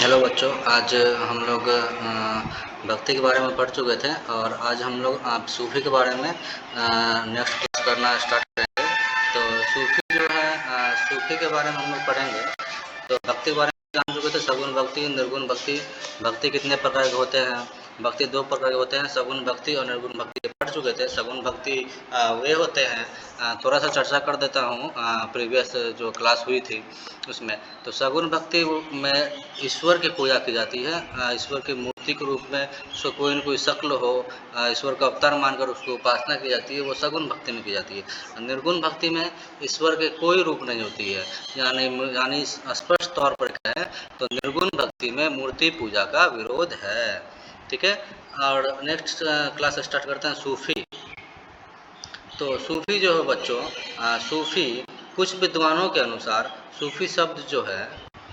Hello बच्चों, आज हम लोग भक्ति के बारे में पढ़ चुके थे और आज हम लोग सूफ़ी के बारे में नेक्स्ट क्लास करना स्टार्ट करेंगे। तो सूफ़ी जो है सूफ़ी के बारे में हम लोग पढ़ेंगे। तो भक्ति के बारे में जान चुके थे, सगुण भक्ति, निर्गुण भक्ति। भक्ति कितने प्रकार के होते हैं? भक्ति दो प्रकार के होते हैं, सगुण भक्ति और निर्गुण भक्ति पढ़ चुके थे। सगुण भक्ति वे होते हैं, थोड़ा सा चर्चा कर देता हूँ प्रीवियस जो क्लास हुई थी उसमें। तो सगुण भक्ति में ईश्वर की पूजा की जाती है, ईश्वर की मूर्ति के रूप में उसको कोई न कोई शक्ल हो, ईश्वर का अवतार मानकर उसको उपासना की जाती है, वो सगुण भक्ति में की जाती है। निर्गुण भक्ति में ईश्वर के कोई रूप नहीं होती है, यानी स्पष्ट तौर पर कहें तो निर्गुण भक्ति में मूर्ति पूजा का विरोध है। ठीक है, और नेक्स्ट क्लास स्टार्ट करते हैं सूफी। तो सूफी जो है बच्चों, सूफी कुछ विद्वानों के अनुसार सूफी शब्द जो है,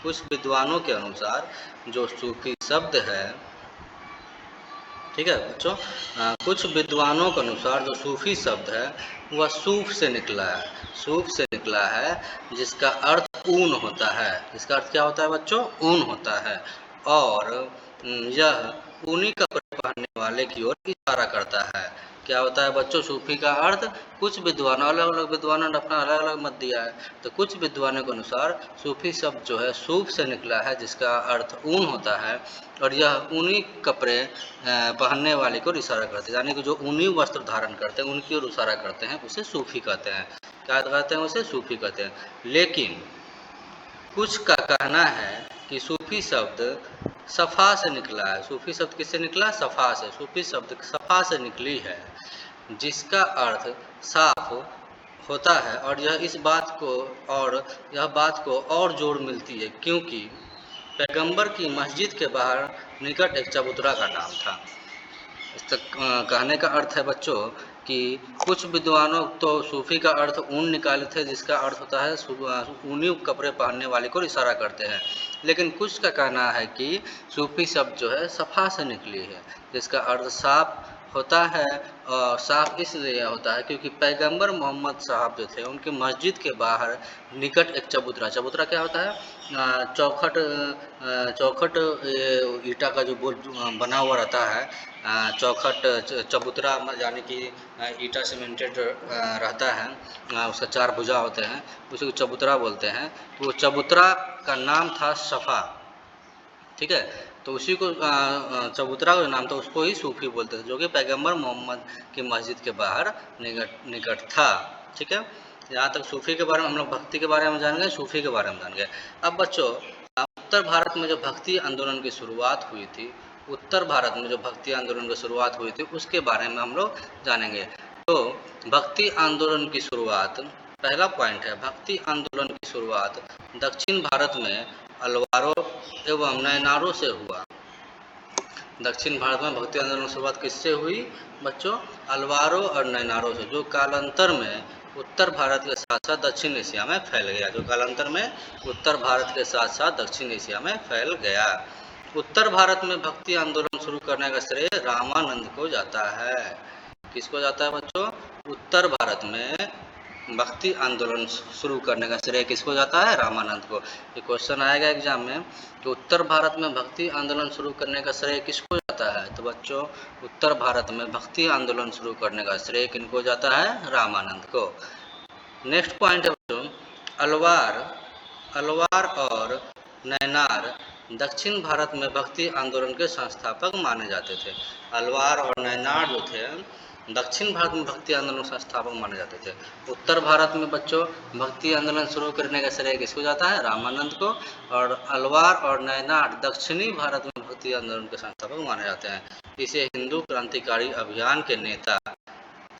कुछ विद्वानों के अनुसार जो सूफी शब्द है, ठीक है बच्चों, कुछ विद्वानों के अनुसार जो सूफी शब्द है वह सूफ से निकला है। सूफ से निकला है जिसका अर्थ ऊन होता है। इसका अर्थ क्या होता है बच्चों? ऊन होता है। और यह ऊनी कपड़े पहनने वाले की ओर इशारा करता है। क्या होता है बच्चों सूफी का अर्थ? कुछ विद्वानों, अलग अलग विद्वानों ने अपना अलग अलग मत दिया है। तो कुछ विद्वानों के अनुसार सूफी शब्द जो है सूफ से निकला है जिसका अर्थ ऊन होता है, और यह ऊनी कपड़े पहनने वाले को इशारा करते हैं, यानी कि जो ऊनी वस्त्र धारण करते हैं उनकी ओर इशारा करते हैं, उसे सूफी कहते हैं। क्या कहते हैं? उसे सूफी कहते हैं। लेकिन कुछ का कहना है कि सूफी शब्द सफ़ा से निकला है। सूफी शब्द किससे निकला? सफ़ा से। सूफी शब्द सफ़ा से निकली है जिसका अर्थ साफ होता है, और यह बात को और जोर मिलती है क्योंकि पैगंबर की मस्जिद के बाहर निकट एक चबूतरा का नाम था। इस तक कहने का अर्थ है बच्चों कि कुछ विद्वानों तो सूफी का अर्थ ऊन निकाले थे जिसका अर्थ होता है ऊनी कपड़े पहनने वाले को इशारा करते हैं। लेकिन कुछ का कहना है कि सूफी शब्द जो है सफ़ा से निकली है जिसका अर्थ साफ होता है, और साफ इसलिए होता है क्योंकि पैगंबर मोहम्मद साहब जो थे उनकी मस्जिद के बाहर निकट एक चबूतरा। चबूतरा क्या होता है? चौखट ईटा का जो बोल बना हुआ रहता है, चौखट चबूतरा यानी कि ईटा सीमेंटेड रहता है, उसका चार भुजा होते हैं, उसी को चबूतरा बोलते हैं। तो वो चबूतरा का नाम था सफ़ा। ठीक है, तो उसी को चबूतरा का जो नाम था उसको ही सूफी बोलते थे, जो कि पैगंबर मोहम्मद की मस्जिद के बाहर निकट था। ठीक है, यहाँ तक सूफी के बारे में हम लोग भक्ति के बारे में जान गए, सूफी के बारे में जान गए। अब बच्चों, उत्तर भारत में जो भक्ति आंदोलन की शुरुआत हुई थी, उत्तर भारत में जो भक्ति आंदोलन की शुरुआत हुई थी उसके बारे में हम लोग जानेंगे। तो भक्ति आंदोलन की शुरुआत, पहला पॉइंट है, भक्ति आंदोलन की शुरुआत दक्षिण भारत में अलवारों एवं नैनारों से हुआ। दक्षिण भारत में भक्ति आंदोलन की शुरुआत किससे हुई बच्चों? अलवारों और नैनारों से, जो कालांतर में उत्तर भारत के साथ साथ दक्षिण एशिया में फैल गया। जो कालांतर में उत्तर भारत के साथ साथ दक्षिण एशिया में फैल गया। उत्तर भारत में भक्ति आंदोलन शुरू करने का श्रेय रामानंद को जाता है। किसको जाता है बच्चों? उत्तर भारत में भक्ति आंदोलन शुरू करने का श्रेय किसको जाता है? रामानंद को। ये क्वेश्चन आएगा एग्जाम में कि उत्तर भारत में भक्ति आंदोलन शुरू करने का श्रेय किसको जाता है? तो बच्चों, उत्तर भारत में भक्ति आंदोलन शुरू करने का श्रेय किनको जाता है? रामानंद को। नेक्स्ट पॉइंट है बच्चों, अलवार और नैनार दक्षिण भारत में भक्ति आंदोलन के संस्थापक माने जाते थे। अलवार और नैनार जो थे दक्षिण भारत में भक्ति आंदोलन संस्थापक माने जाते थे। उत्तर भारत में बच्चों भक्ति आंदोलन शुरू करने का श्रेय किसको जाता है? रामानंद को। और अलवार और नैनार दक्षिणी भारत में भक्ति आंदोलन के संस्थापक माने जाते हैं। इसे हिंदू क्रांतिकारी अभियान के नेता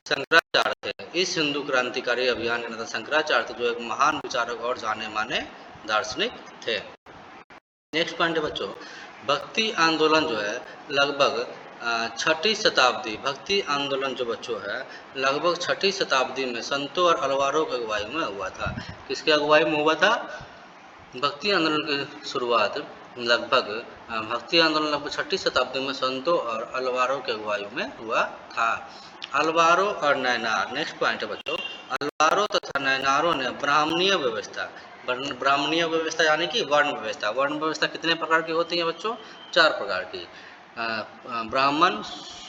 शंकराचार्य थे। इस हिंदू क्रांतिकारी अभियान के नेता शंकराचार्य थे, जो एक महान विचारक और जाने माने दार्शनिक थे। नेक्स्ट पॉइंट है बच्चों, भक्ति आंदोलन जो है लगभग छठी शताब्दी, भक्ति आंदोलन जो बच्चों है लगभग छठी शताब्दी में संतों और अलवारों की अगुवाई में हुआ था। किसके अगुवाई में हुआ था? भक्ति आंदोलन की शुरुआत लगभग भक्ति आंदोलन लगभग छठी शताब्दी में संतों और अलवारों के अगुवाई में हुआ था। अलवारों और नैनार, नेक्स्ट पॉइंट है बच्चों, अलवारों तथा नैनारों ने ब्राह्मणीय व्यवस्था ब्राह्मणीय व्यवस्था यानी कि वर्ण व्यवस्था। वर्ण व्यवस्था कितने प्रकार की होती है बच्चों? 4 प्रकार की, ब्राह्मण,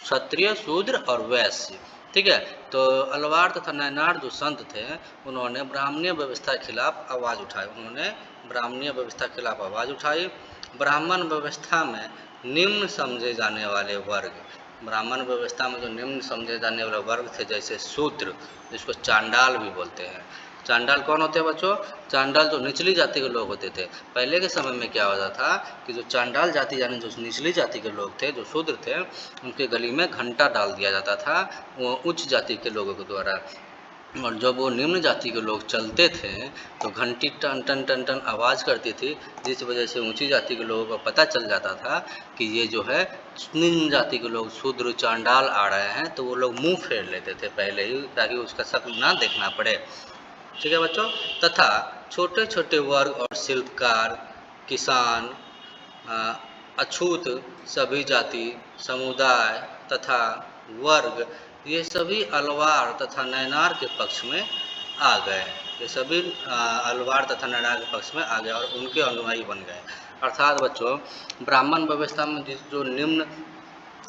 क्षत्रिय, शूद्र और वैश्य। ठीक है, तो अलवार तथा नैनार जो संत थे उन्होंने ब्राह्मणीय व्यवस्था के खिलाफ आवाज़ उठाई। उन्होंने ब्राह्मणीय व्यवस्था के खिलाफ आवाज़ उठाई। ब्राह्मण व्यवस्था में निम्न समझे जाने वाले वर्ग, ब्राह्मण व्यवस्था में जो निम्न समझे जाने वाले वर्ग थे, जैसे शूद्र, जिसको चांडाल भी बोलते हैं। चांडाल कौन होते हैं बच्चों? चांडाल जो निचली जाति के लोग होते थे। पहले के समय में क्या होता था कि जो चांडाल जाति यानी जो निचली जाति के लोग थे, जो शूद्र थे, उनके गली में घंटा डाल दिया जाता था वो उच्च जाति के लोगों के द्वारा। और जब वो निम्न जाति के लोग चलते थे तो घंटी टन टन टन टन आवाज़ करती थी, जिस वजह से ऊंची जाति के लोगों को पता चल जाता था कि ये जो है निम्न जाति के लोग शूद्र चांडाल आ रहे हैं, तो वो लोग मुंह फेर लेते थे पहले ही, ताकि उसका शक्ल ना देखना पड़े। ठीक है बच्चों, तथा छोटे छोटे वर्ग और शिल्पकार, किसान, अछूत, सभी जाति, समुदाय तथा वर्ग, ये सभी अलवार तथा नैनार के पक्ष में आ गए। ये सभी अलवार तथा नैनार के पक्ष में आ गए और उनके अनुयायी बन गए। अर्थात बच्चों, ब्राह्मण व्यवस्था में जो निम्न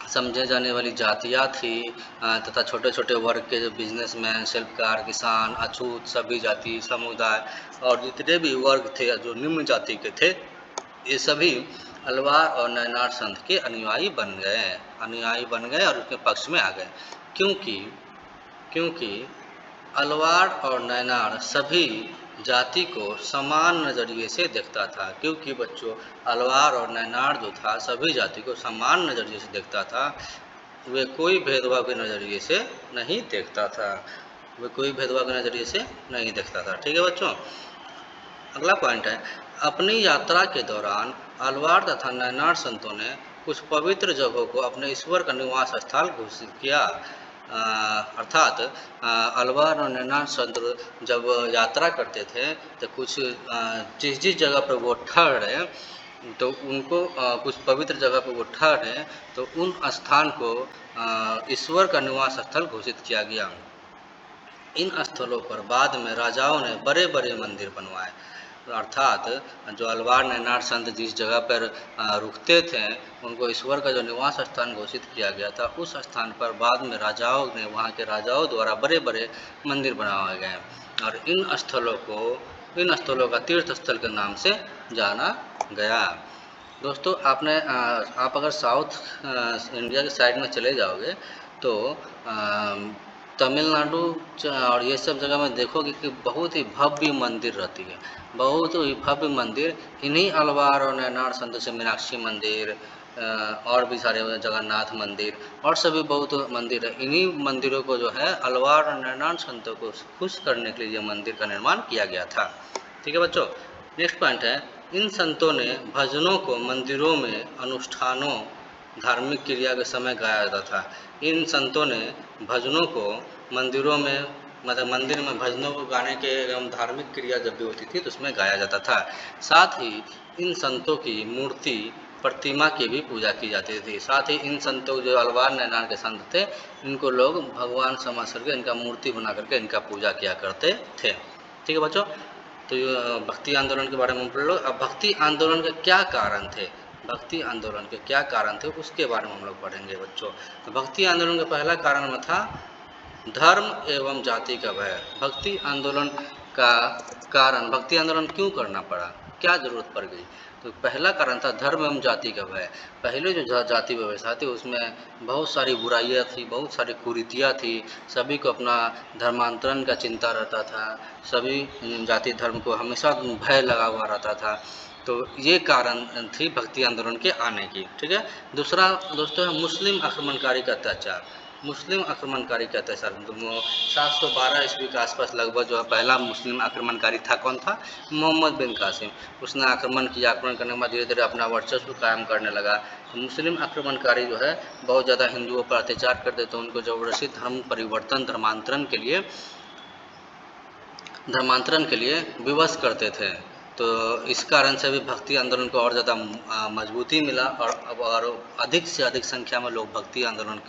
समझे जाने वाली जातियाँ थी तथा छोटे छोटे वर्ग के जो बिजनेसमैन, शिल्पकार, किसान, अछूत, सभी जाति, समुदाय और जितने भी वर्ग थे जो निम्न जाति के थे, ये सभी अलवार और नैनार संत के अनुयायी बन गए और उसके पक्ष में आ गए। क्योंकि अलवार और नैनार सभी जाति को समान नज़रिए से देखता था। क्योंकि बच्चों, अलवार और नैनार जो था सभी जाति को समान नज़रिए से देखता था, वे कोई भेदभाव के नज़रिए से नहीं देखता था, ठीक है बच्चों। अगला पॉइंट है, अपनी यात्रा के दौरान अलवार तथा नैनार संतों ने कुछ पवित्र जगहों को अपने ईश्वर का निवास स्थल घोषित किया। अर्थात अलवार और नैनार संत जब यात्रा करते थे तो कुछ जिस जगह पर वो ठहरे तो उनको कुछ पवित्र जगह पर वो ठहरे तो उन स्थान को ईश्वर का निवास स्थल घोषित किया गया। इन स्थलों पर बाद में राजाओं ने बड़े बड़े मंदिर बनवाए। अर्थात जो अलवार नैनार संत जिस जगह पर रुकते थे उनको ईश्वर का जो निवास स्थान घोषित किया गया था, उस स्थान पर बाद में वहाँ के राजाओं द्वारा बड़े बड़े मंदिर बनवाए गए और इन स्थलों का तीर्थ स्थल के नाम से जाना गया। दोस्तों, आप अगर साउथ इंडिया के साइड में चले जाओगे तो तमिलनाडु और ये सब जगह में देखोगे कि बहुत ही भव्य मंदिर रहती है, बहुत ही भव्य मंदिर। इन्हीं अलवार और नैनार संत से मीनाक्षी मंदिर और भी सारे जगन्नाथ मंदिर और सभी बहुत मंदिर है। इन्हीं मंदिरों को जो है अलवार और नैनार संतों को खुश करने के लिए ये मंदिर का निर्माण किया गया था। ठीक है बच्चों, नेक्स्ट पॉइंट है, इन संतों ने भजनों को मंदिरों में अनुष्ठानों, धार्मिक क्रिया के समय गाया जाता था। इन संतों ने भजनों को मंदिरों में, मतलब मंदिर में भजनों को गाने के एवं धार्मिक क्रिया जब भी होती थी तो उसमें गाया जाता था। साथ ही इन संतों की मूर्ति, प्रतिमा की भी पूजा की जाती थी। साथ ही इन संतों जो अलवार नैनार के संत थे, इनको लोग भगवान समझ करके इनका मूर्ति बना करके इनका पूजा किया करते थे। ठीक है बच्चों, तो भक्ति आंदोलन के बारे में पढ़ लो। अब भक्ति आंदोलन के क्या कारण थे, उसके बारे में हम लोग पढ़ेंगे बच्चों। तो भक्ति आंदोलन का पहला कारण में था धर्म एवं जाति का भय। भक्ति आंदोलन क्यों करना पड़ा, क्या जरूरत पड़ गई? तो पहला कारण था धर्म एवं जाति का भय। पहले जो जाति व्यवस्था थी उसमें बहुत सारी बुराइयां थी, बहुत सारी कुरीतियाँ थी, सभी को अपना धर्मांतरण का चिंता रहता था, सभी जाति धर्म को हमेशा भय लगा हुआ रहता था। तो ये कारण थी भक्ति आंदोलन के आने की। ठीक है, दूसरा दोस्तों है मुस्लिम आक्रमणकारी का अत्याचार। 712 ईस्वी के आसपास लगभग जो है पहला मुस्लिम आक्रमणकारी था, कौन था? मोहम्मद बिन कासिम। उसने आक्रमण करने के बाद धीरे धीरे अपना वर्चस्व कायम करने लगा। तो मुस्लिम आक्रमणकारी जो है बहुत ज़्यादा हिंदुओं पर अत्याचार करते थे, उनको जबरदस्ती धर्मांतरण के लिए विवश करते थे। तो इस कारण से भी भक्ति आंदोलन को और ज़्यादा मजबूती मिला और अधिक से अधिक संख्या में लोग भक्ति आंदोलन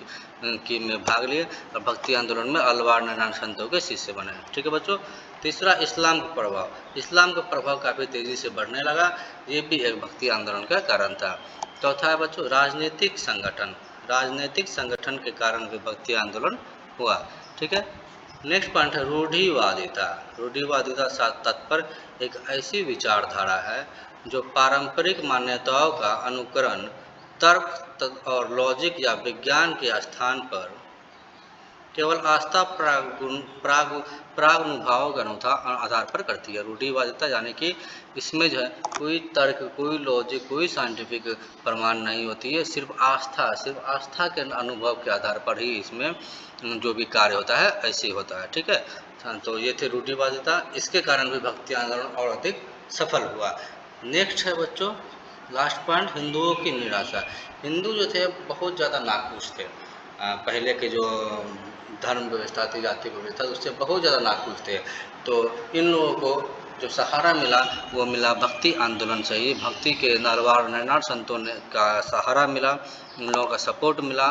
में भाग लिए और भक्ति आंदोलन में अलवार नैनार संतों के शिष्य बने। ठीक है बच्चों, तीसरा इस्लाम का प्रभाव, इस्लाम का प्रभाव काफ़ी तेज़ी से बढ़ने लगा, ये भी एक भक्ति आंदोलन का कारण था। चौथा है बच्चों राजनीतिक संगठन, राजनीतिक संगठन के कारण भी भक्ति आंदोलन हुआ। ठीक है, नेक्स्ट पॉइंट है रूढ़िवादिता। रूढ़िवादिता से तात्पर्य एक ऐसी विचारधारा है जो पारंपरिक मान्यताओं का अनुकरण तर्क और लॉजिक या विज्ञान के स्थान पर केवल आस्था प्रागनुभाव के आधार पर करती है। रूढ़िवादिता यानी कि इसमें जो है कोई तर्क, कोई लॉजिक, कोई साइंटिफिक प्रमाण नहीं होती है, सिर्फ आस्था के अनुभव के आधार पर ही इसमें जो भी कार्य होता है ऐसे ही होता है। ठीक है, तो ये थे रूढ़िवादिता, इसके कारण भी भक्ति आंदोलन और अधिक सफल हुआ। नेक्स्ट है बच्चों लास्ट पॉइंट, हिंदुओं की निराशा। हिंदू जो थे बहुत ज़्यादा नाखुश थे, पहले के जो धर्म व्यवस्था थी, जाति व्यवस्था, उससे बहुत ज़्यादा नाखुश थे। तो इन लोगों को जो सहारा मिला वो मिला भक्ति आंदोलन से ही। भक्ति के अलवार नैनार संतों ने का सहारा मिला, इन लोगों का सपोर्ट मिला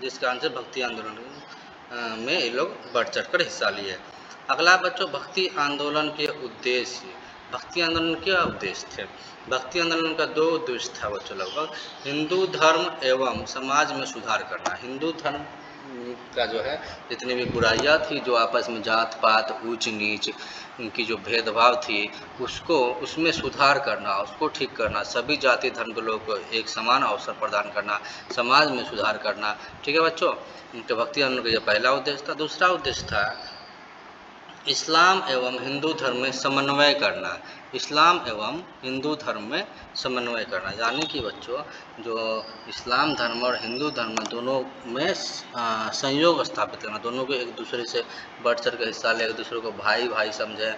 जिस कारण से भक्ति आंदोलन में ये लोग बढ़ चढ़ कर हिस्सा लिए। अगला बच्चों भक्ति आंदोलन के उद्देश्य। भक्ति आंदोलन के क्या उद्देश्य थे? भक्ति आंदोलन का दो उद्देश्य था बच्चों, लगभग हिंदू धर्म एवं समाज में सुधार करना। हिंदू धर्म का जो है जितनी भी बुराइयाँ थी, जो आपस में जात पात, ऊंच नीच की जो भेदभाव थी, उसको उसमें सुधार करना, उसको ठीक करना, सभी जाति धर्म के लोगों को एक समान अवसर प्रदान करना, समाज में सुधार करना। ठीक है बच्चों, तो भक्ति आंदोलन का यह पहला उद्देश्य था। दूसरा उद्देश्य था इस्लाम एवं हिंदू धर्म में समन्वय करना। इस्लाम एवं हिंदू धर्म में समन्वय करना यानी कि बच्चों जो इस्लाम धर्म और हिंदू धर्म दोनों में संयोग स्थापित करना, दोनों को एक दूसरे से बढ़ चढ़ कर हिस्सा ले, एक दूसरे को भाई भाई समझें,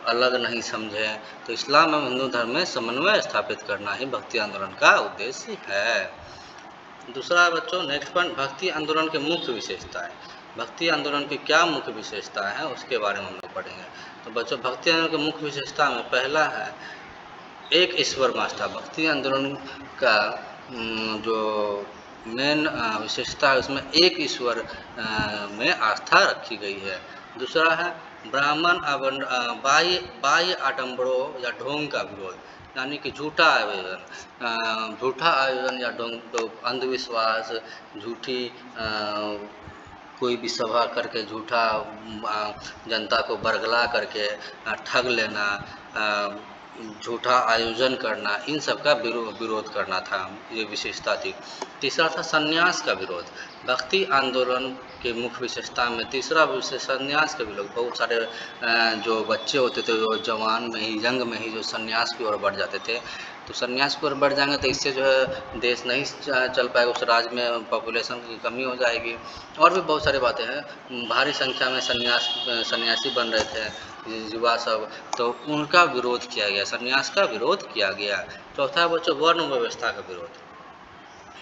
अलग नहीं समझें। तो इस्लाम एवं हिंदू धर्म में समन्वय स्थापित करना ही भक्ति आंदोलन का उद्देश्य है। दूसरा बच्चों नेक्स्ट पॉइंट, भक्ति आंदोलन के मुख्य विशेषताएं। भक्ति आंदोलन की क्या मुख्य विशेषताएं हैं उसके बारे में हम लोग पढ़ेंगे। तो बच्चों भक्ति आंदोलन के मुख्य विशेषता में पहला है एक ईश्वर आस्था। भक्ति आंदोलन का जो मेन विशेषता है उसमें एक ईश्वर में आस्था रखी गई है। दूसरा है ब्राह्मण बाह्य आडंबरों या ढोंग का विरोध, यानी कि झूठा आयोजन या ढोंग, तो अंधविश्वास, झूठी कोई भी सभा करके झूठा जनता को बरगला करके ठग लेना, झूठा आयोजन करना, इन सब का विरोध करना था, ये विशेषता थी। तीसरा था संन्यास का विरोध। भक्ति आंदोलन के मुख्य विशेषता में तीसरा विशेष संन्यास के विरोध। बहुत सारे जो बच्चे होते थे जो जवान में ही, यंग में ही जो संन्यास की ओर बढ़ जाते थे, तो संन्यास की ओर बढ़ जाएंगे तो इससे जो है देश नहीं चल पाएगा, उस राज्य में पॉपुलेशन की कमी हो जाएगी। और भी बहुत सारी बातें हैं, भारी संख्या में सन्यासी बन रहे थे युवा सब, तो उनका विरोध किया गया, संन्यास का विरोध किया गया। चौथा बच्चों वर्ण व्यवस्था का विरोध।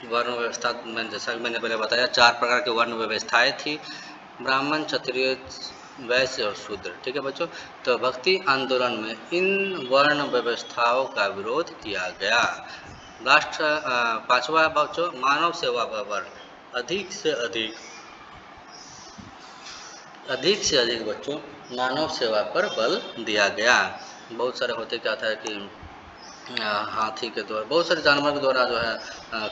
वर्ण व्यवस्था में जैसा कि मैंने पहले बताया 4 प्रकार की वर्ण व्यवस्थाएं थी, ब्राह्मण, क्षत्रिय, वैश्य और शूद्र। ठीक है बच्चों, तो भक्ति आंदोलन में इन वर्ण व्यवस्थाओं का विरोध किया गया। लास्ट 5वां बच्चों मानव सेवा का वर्ण। अधिक से अधिक बच्चों मानव सेवा पर बल दिया गया। बहुत सारे होते क्या था कि हाथी के द्वारा, बहुत सारे जानवर के द्वारा जो है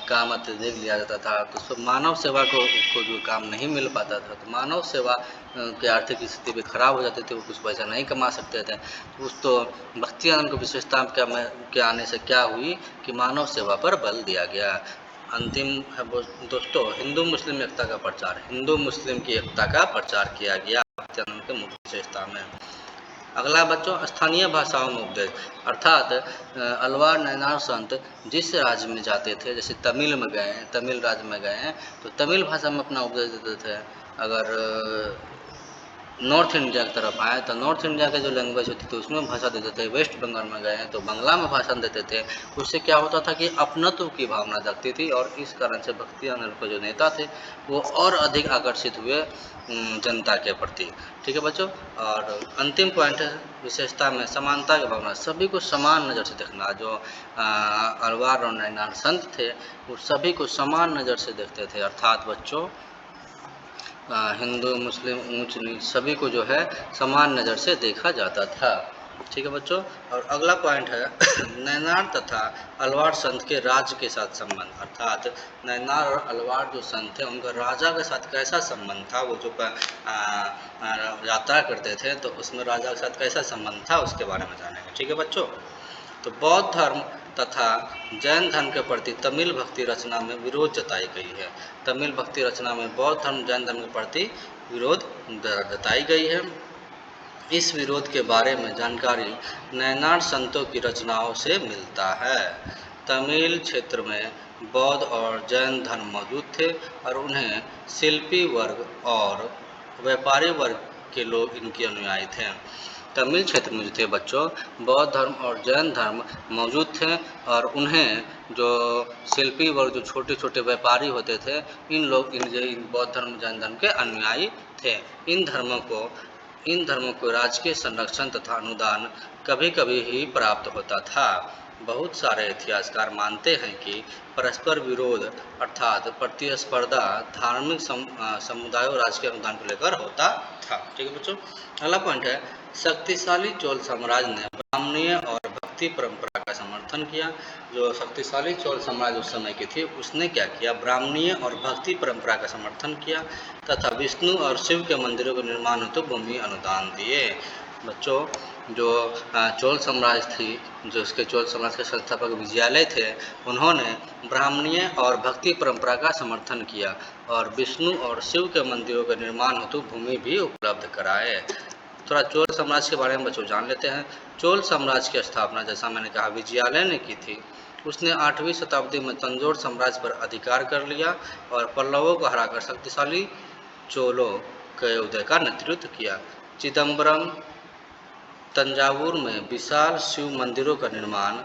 काम अत्यधिक लिया जाता था, तो सब मानव सेवा को जो काम नहीं मिल पाता था, तो मानव सेवा की आर्थिक स्थिति भी खराब हो जाती थी, वो कुछ पैसा नहीं कमा सकते थे। तो भक्ति आंदोलन की विशेषता के आने से क्या हुई कि मानव सेवा पर बल दिया गया। अंतिम है दोस्तों हिंदू मुस्लिम एकता का प्रचार। हिंदू मुस्लिम की एकता का प्रचार किया गया भक्ति आंदोलन के मुख्य विशेषता में। अगला बच्चों स्थानीय भाषाओं में उपदेश, अर्थात अलवार नैनार संत जिस राज्य में जाते थे, जैसे तमिल में गए, तमिल राज्य में गए हैं तो तमिल भाषा में अपना उपदेश देते थे। अगर नॉर्थ इंडिया की तरफ आए तो नॉर्थ इंडिया के जो लैंग्वेज होती थी उसमें भाषा देते थे। वेस्ट बंगाल में गए हैं तो बांग्ला में भाषण देते थे। उससे क्या होता था कि अपनत्व की भावना जगती थी, और इस कारण से भक्ति आंदोलन के जो नेता थे वो और अधिक आकर्षित हुए जनता के प्रति। ठीक है बच्चों, और अंतिम पॉइंट है विशेषता में समानता की भावना, सभी को समान नज़र से देखना। जो अलवार और नैनार संत थे वो सभी को समान नज़र से देखते थे, अर्थात बच्चों हिंदू मुस्लिम ऊंच नीच सभी को जो है समान नज़र से देखा जाता था। ठीक है बच्चों। और अगला पॉइंट है नैनार तथा अलवार संत के राज्य के साथ संबंध, अर्थात नैनार और अलवार जो संत थे उनका राजा के साथ कैसा संबंध था, वो जो यात्रा करते थे तो उसमें राजा के साथ कैसा संबंध था उसके बारे में जानेंगे। ठीक है बच्चों। तो बौद्ध धर्म तथा जैन धर्म के प्रति तमिल भक्ति रचना में विरोध जताई गई है। तमिल भक्ति रचना में बौद्ध धर्म जैन धर्म के प्रति विरोध जताई गई है। इस विरोध के बारे में जानकारी नैनार संतों की रचनाओं से मिलता है। तमिल क्षेत्र में बौद्ध और जैन धर्म मौजूद थे और उन्हें शिल्पी वर्ग और व्यापारी वर्ग के लोग इनके अनुयायी थे। तमिल क्षेत्र में जो थे बच्चों बौद्ध धर्म और जैन धर्म मौजूद थे और उन्हें जो शिल्पी वर्ग जो छोटे छोटे व्यापारी होते थे इन बौद्ध धर्म जैन धर्म के अनुयायी थे। इन धर्मों को राजकीय संरक्षण तथा अनुदान कभी कभी ही प्राप्त होता था। बहुत सारे इतिहासकार मानते हैं कि परस्पर विरोध अर्थात प्रतिस्पर्धा धार्मिक समुदायों और राजकीय अनुदान को लेकर होता था। ठीक है बच्चों। अगला पॉइंट है शक्तिशाली चोल साम्राज्य ने ब्राह्मणीय और भक्ति परंपरा का समर्थन किया। जो शक्तिशाली चोल साम्राज्य उस समय की थी उसने क्या किया, ब्राह्मणीय और भक्ति परंपरा का समर्थन किया तथा विष्णु और शिव के मंदिरों के निर्माण हेतु भूमि अनुदान दिए। बच्चों जो चोल साम्राज्य थी, जो उसके चोल साम्राज्य के संस्थापक विजयालय थे, उन्होंने ब्राह्मणीय और भक्ति परंपरा का समर्थन किया और विष्णु और शिव के मंदिरों के निर्माण हेतु भूमि भी उपलब्ध कराए। थोड़ा चोल साम्राज्य के बारे में बच्चों जान लेते हैं। चोल साम्राज्य की स्थापना जैसा मैंने कहा विजयालय ने की थी। उसने 8वीं शताब्दी में तंजौर साम्राज्य पर अधिकार कर लिया और पल्लवों को हराकर शक्तिशाली चोलों के उदय का नेतृत्व किया। चिदम्बरम तंजावुर में विशाल शिव मंदिरों का निर्माण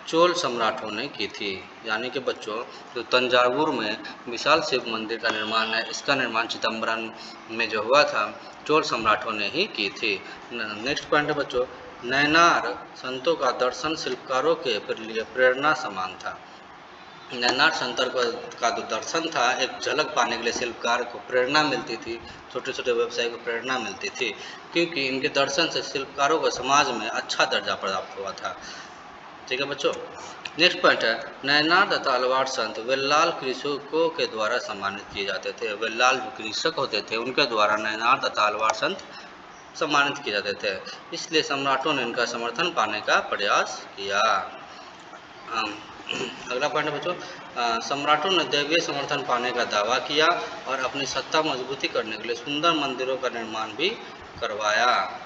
चोल सम्राटों ने की थी। यानी कि बच्चों जो तंजावुर में विशाल शिव मंदिर का निर्माण है, इसका निर्माण चिदम्बरम में जो हुआ था चोल सम्राटों ने ही की थी। नेक्स्ट पॉइंट है बच्चों नैनार संतों का दर्शन शिल्पकारों के लिए प्रेरणा समान था। नैनार संतर का जो दर्शन था एक झलक पाने के लिए शिल्पकार को प्रेरणा मिलती थी, छोटे छोटे व्यवसाय को प्रेरणा मिलती थी क्योंकि इनके दर्शन से शिल्पकारों को समाज में अच्छा दर्जा प्राप्त हुआ था। ठीक है बच्चों। नेक्स्ट पॉइंट है नैनार तथा अलवार संत वेल्लाल कृषकों के द्वारा सम्मानित किए जाते थे। वेल्लाल जो कृषक होते थे उनके द्वारा नैनार तथा अलवार संत सम्मानित किए जाते थे, इसलिए सम्राटों ने इनका समर्थन पाने का प्रयास किया। अगला पॉइंट है बच्चों सम्राटों ने दैवीय समर्थन पाने का दावा किया और अपनी सत्ता मजबूती करने के लिए सुंदर मंदिरों का निर्माण भी करवाया।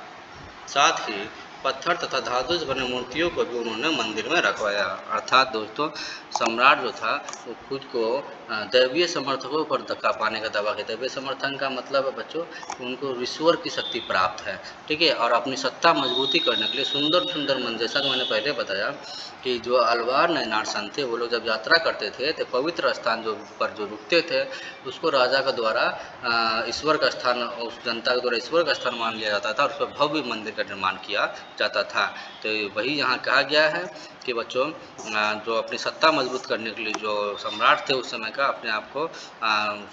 साथ ही पत्थर तथा धातु से बने मूर्तियों को भी उन्होंने मंदिर में रखवाया। अर्थात दोस्तों सम्राट जो था वो खुद को दैवीय समर्थकों पर धक्का पाने का दावा किया। दैवीय समर्थन का मतलब है बच्चों उनको ईश्वर की शक्ति प्राप्त है। ठीक है। और अपनी सत्ता मजबूती करने के लिए सुंदर सुंदर मंदिर, जैसा कि मैंने पहले बताया कि जो अलवार नैनार संत थे वो लोग जब यात्रा करते थे तो पवित्र स्थान जो रुकते थे उसको राजा के द्वारा ईश्वर का स्थान, उस जनता के द्वारा ईश्वर का स्थान मान लिया जाता था और उस पर भव्य मंदिर का निर्माण किया जाता था। तो वही यहाँ कहा गया है कि बच्चों जो अपनी सत्ता मजबूत करने के लिए जो सम्राट थे उस समय का अपने आप को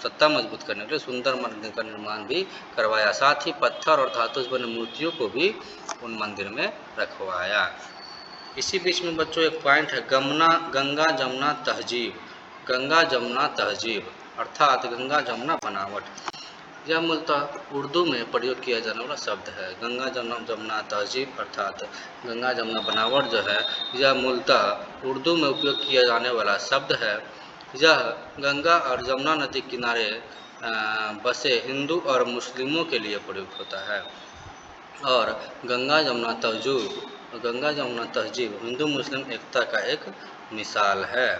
सत्ता मजबूत करने के लिए सुंदर मंदिर का निर्माण भी करवाया। साथ ही पत्थर और धातु से बने मूर्तियों को भी उन मंदिर में रखवाया। इसी बीच में बच्चों एक पॉइंट है गंगा जमुना तहजीब। गंगा जमुना तहजीब अर्थात गंगा जमुना बनावट, यह मूलतः उर्दू में प्रयोग किया जाने वाला शब्द है। गंगा जमुना तहजीब अर्थात गंगा जमुना बनावट जो है यह मूलतः उर्दू में उपयोग किया जाने वाला शब्द है। यह गंगा और जमुना नदी किनारे बसे हिंदू और मुस्लिमों के लिए प्रयुक्त होता है। और गंगा जमुना तहजीब हिंदू मुस्लिम एकता का एक मिसाल है।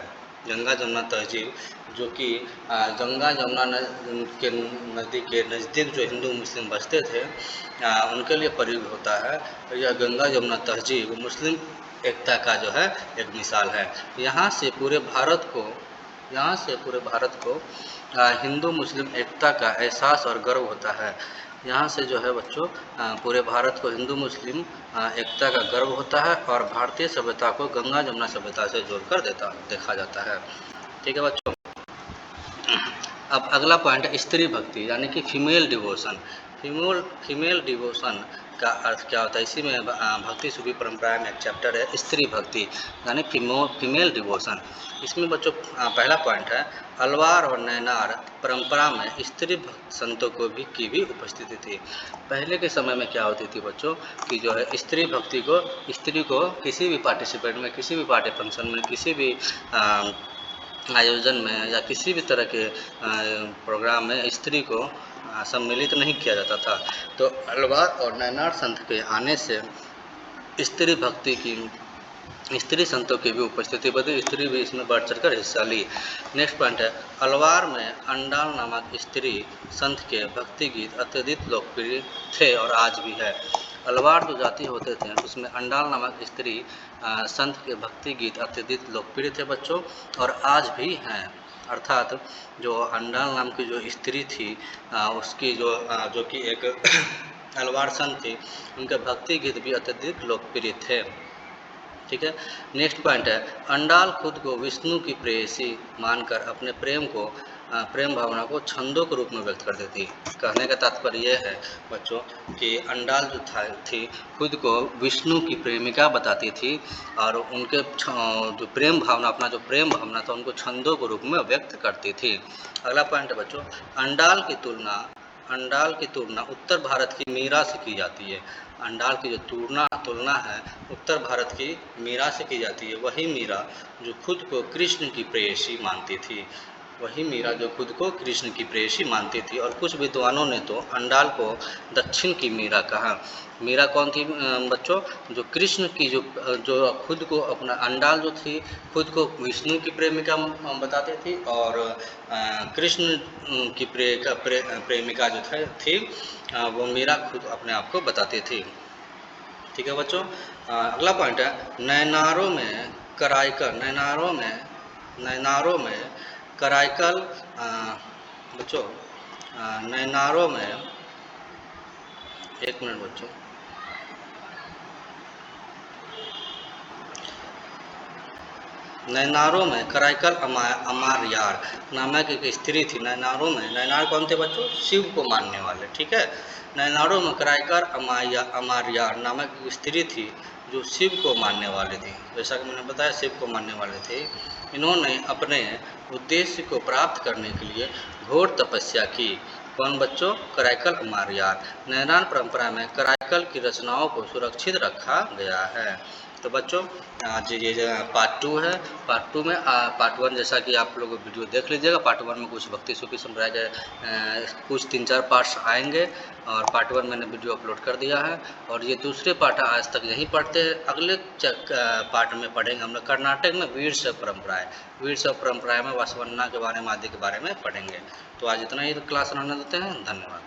गंगा जमुना तहजीब जो कि गंगा जमुना के नदी के नज़दीक जो हिंदू मुस्लिम बसते थे उनके लिए प्रयुक्त होता है। यह गंगा जमुना तहजीब मुस्लिम एकता का जो है एक मिसाल है। यहाँ से पूरे भारत को हिंदू मुस्लिम एकता का एहसास और गर्व होता है। यहाँ से जो है बच्चों पूरे भारत को हिंदू मुस्लिम एकता का गर्व होता है और भारतीय सभ्यता को गंगा जमुना सभ्यता से जोड़कर देखा जाता है। ठीक है बच्चों। अब अगला पॉइंट है स्त्री भक्ति, यानी कि फीमेल डिवोशन। फीमेल डिवोशन का अर्थ क्या होता है? इसी में भक्ति सूफी परंपरा में एक चैप्टर है स्त्री भक्ति, यानी फीमेल डिवोशन। इसमें बच्चों पहला पॉइंट है, अलवार और नैनार परंपरा में स्त्री संतों को की भी उपस्थिति थी। पहले के समय में क्या होती थी बच्चों कि जो है स्त्री को किसी भी पार्टिसिपेट में, किसी भी पार्टी फंक्शन में, किसी भी आयोजन में या किसी भी तरह के प्रोग्राम में स्त्री को सम्मिलित नहीं किया जाता था। तो अलवार और नैनार संत के आने से स्त्री भक्ति की, स्त्री संतों की भी उपस्थिति बढ़ी, स्त्री भी इसमें बढ़ चढ़कर हिस्सा ली। नेक्स्ट पॉइंट है, अलवार में अंडाल नामक स्त्री संत के भक्ति गीत अत्यधिक लोकप्रिय थे और आज भी है। अलवार जो जाति होते थे उसमें अंडाल नामक स्त्री संत के भक्ति गीत अत्यधिक लोकप्रिय थे बच्चों, और आज भी हैं। अर्थात जो अंडाल नाम की जो स्त्री थी उसकी जो कि एक अलवार संत थी, उनके भक्ति गीत भी अत्यधिक लोकप्रिय थे। ठीक है। नेक्स्ट पॉइंट है, अंडाल खुद को विष्णु की प्रेयसी मानकर अपने प्रेम भावना को छंदों के रूप में व्यक्त करती थी। कहने का तात्पर्य यह है बच्चों कि अंडाल जो थी खुद को विष्णु की प्रेमिका बताती थी और उनके जो प्रेम भावना, अपना जो प्रेम भावना था उनको छंदों के रूप में व्यक्त करती थी। अगला पॉइंट है बच्चों, अंडाल की तुलना उत्तर भारत की मीरा से की जाती है। अंडाल की जो तुलना है उत्तर भारत की मीरा से की जाती है। वही मीरा जो खुद को कृष्ण की प्रेयसी मानती थी, वही मीरा जो खुद को कृष्ण की प्रेयसी मानती थी। और कुछ विद्वानों ने तो अंडाल को दक्षिण की मीरा कहा। मीरा कौन थी बच्चों? जो कृष्ण की जो खुद को अपना, अंडाल जो थी खुद को विष्णु की प्रेमिका बताती थी और कृष्ण की प्रेमिका जो थी वो मीरा खुद अपने आप को बताती थी। ठीक है बच्चों। अगला पॉइंट है, नैनारों में कराइकल बच्चों नैनारों में, एक मिनट बच्चों, नैनारों में कराइकल अमारयार नामक एक स्त्री थी। नैनार कौन थे बच्चों? शिव को मानने वाले। ठीक है। नैनारों में कराइकर अमारयार नामक एक स्त्री थी जो शिव को मानने वाले थे। जैसा कि मैंने बताया शिव को मानने वाले थे। इन्होंने अपने उद्देश्य को प्राप्त करने के लिए घोर तपस्या की। कौन बच्चों? कराइकल अमारयार। नैनार परंपरा में कराइकल की रचनाओं को सुरक्षित रखा गया है। तो बच्चों आज ये पार्ट 2 है। पार्ट 2 में पार्ट 1 जैसा कि आप लोग वीडियो देख लीजिएगा। पार्ट 1 में कुछ भक्ति सूफी संप्रदाय के कुछ 3-4 पार्ट्स आएंगे और पार्ट 1 मैंने वीडियो अपलोड कर दिया है। और ये दूसरे पार्ट आज तक यहीं पढ़ते हैं। अगले पार्ट में पढ़ेंगे हम लोग कर्नाटक में वीरशैव परंपराएं में वासवन्ना के बारे में, आदि के बारे में पढ़ेंगे। तो आज इतना ही क्लास रहने देते हैं। धन्यवाद।